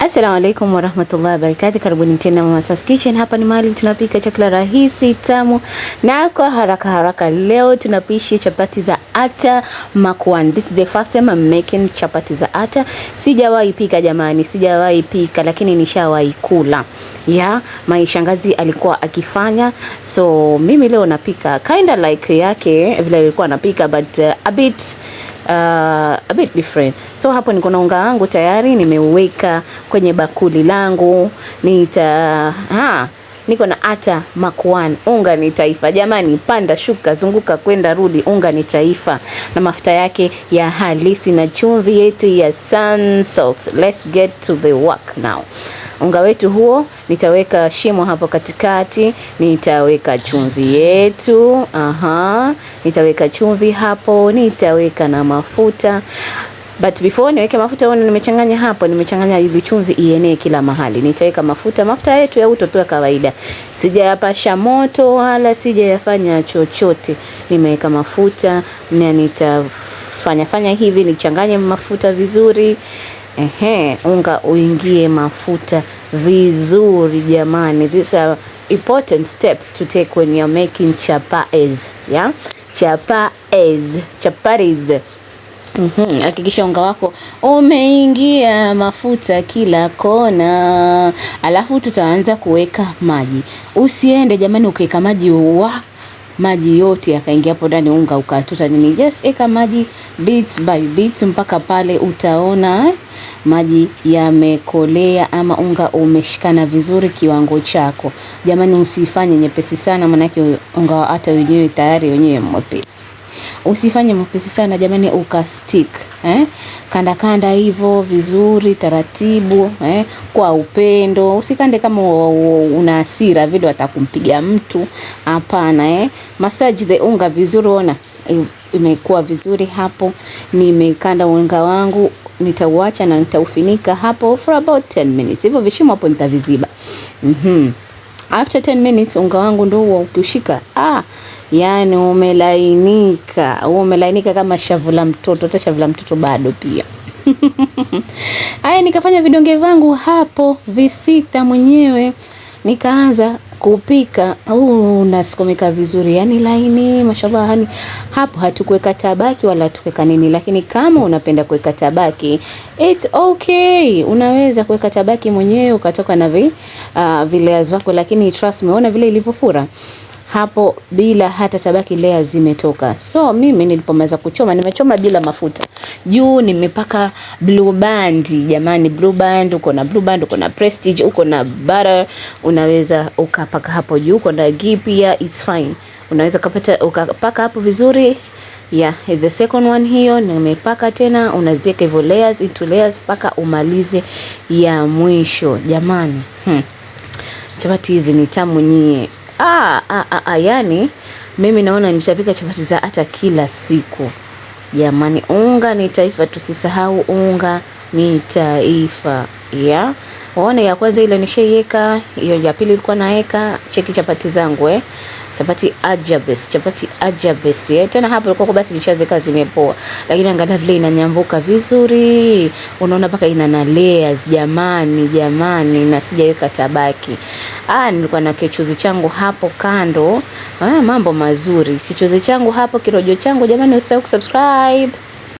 Assalamu alaikum warahmatullahi wabarakatuh. Karibuni tena Mama Sauce Kitchen. Hapa ni mahali tunapika chakula rahisi, tamu na kwa haraka haraka. Leo tunapishi chapati za ata makwan. This is the first time I'm making chapati za ata. Sijawahi pika jamani, sijawahi pika lakini nishawahi kula. My shangazi alikuwa akifanya. So mimi leo napika kinda like yake vile alikuwa anapika, but a bit different. So hapo niko na unga wangu tayari nimeweka kwenye bakuli langu. Niko na ata makwan. Unga ni taifa jamani, panda shuka zunguka kwenda rudi, unga ni taifa, na mafuta yake ya halisi na chumvi yetu ya sun salt. Let's get to the work now. Unga wetu huo nitaweka shimo hapo katikati, nitaweka chumvi yetu, nitaweka chumvi hapo, nitaweka na mafuta. But before niweke mafuta nimechanganya hapo, nimechanganya ili chumvi ienee kila mahali. Nitaweka mafuta yetu ya uto tu kawaida. Sijayapasha moto wala sijayafanya chochote. Nimeweka mafuta na nitafanya hivi, nichanganye mafuta vizuri. Unga uingie mafuta vizuri jamani. These are important steps to take when you're making chapatis. Chapatis. Hakikisha unga wako umeingia mafuta kila kona. Alafu tutaanza kuweka maji. Usiende jamani ukaweka maji yote yakaingia hapo ndani, unga ukatuta nini. Just eka maji bits by bits mpaka pale utaona maji yamekolea ama unga umeshikana vizuri kiwango chako. Jamani usifanye nyepesi sana, maana yake unga hata wenyewe tayari wenyewe mwepesi. Usifanye mwepesi sana jamani ukastick. Kanda hivyo vizuri taratibu, kwa upendo. Usikande kama una hasira vile atakumpiga mtu. Hapana. Massage the unga vizuri. Ona imekuwa vizuri hapo. Nimekanda unga wangu, nitauacha na nitaufinika hapo for about 10 minutes. Hivyo vishimo hapo nitaviziba. After 10 minutes unga wangu ndio ukishika yani umelainika kama shavu la mtoto. Hata shavu la mtoto bado pia. Haya, nikafanya vidonge vangu hapo visita mwenyewe, nikaanza kupika. Nasikomeka vizuri yani laini mashallah. Yani hapo hatukuweka tabaki wala hatukuweka nini, lakini kama unapenda kuweka tabaki it's okay, unaweza kuweka tabaki mwenyewe ukatoka na layers wako, lakini trust me, ona vile ilivyofura hapo bila hata tabaki, layers zimetoka. So mimi nilipomaliza kuchoma, nimechoma bila mafuta. Juu nimepaka Blue Band jamani. Blue Band, uko na Blue Band, uko na Prestige, uko na butter, unaweza ukapaka hapo juu. Uko na ghee pia, it's fine. Unaweza ukapaka hapo vizuri. The second one hiyo nimepaka tena, unaziweka hivyo layers into layers paka umalize ya mwisho jamani. Chapati hizi ni tamu nyie. Yani mimi naona nitapika chapati za hata kila siku jamani. Unga ni taifa, tusisahau unga ni taifa. Waone ya kwanza ile nishaiweka, hiyo ya pili ilikuwa naeka. Cheki chapati zangu chapati ajabes. Tena hapo ilikuwa basi nishazeka zimepoa, lakini angalia vile inanyambuka vizuri. Unaona paka ina na layers jamani, na sijaweka tabaki. Nilikuwa na kichuzi changu hapo kando. Mambo mazuri. Kichuzi changu hapo, kirojo changu jamani. Usisahau kusubscribe.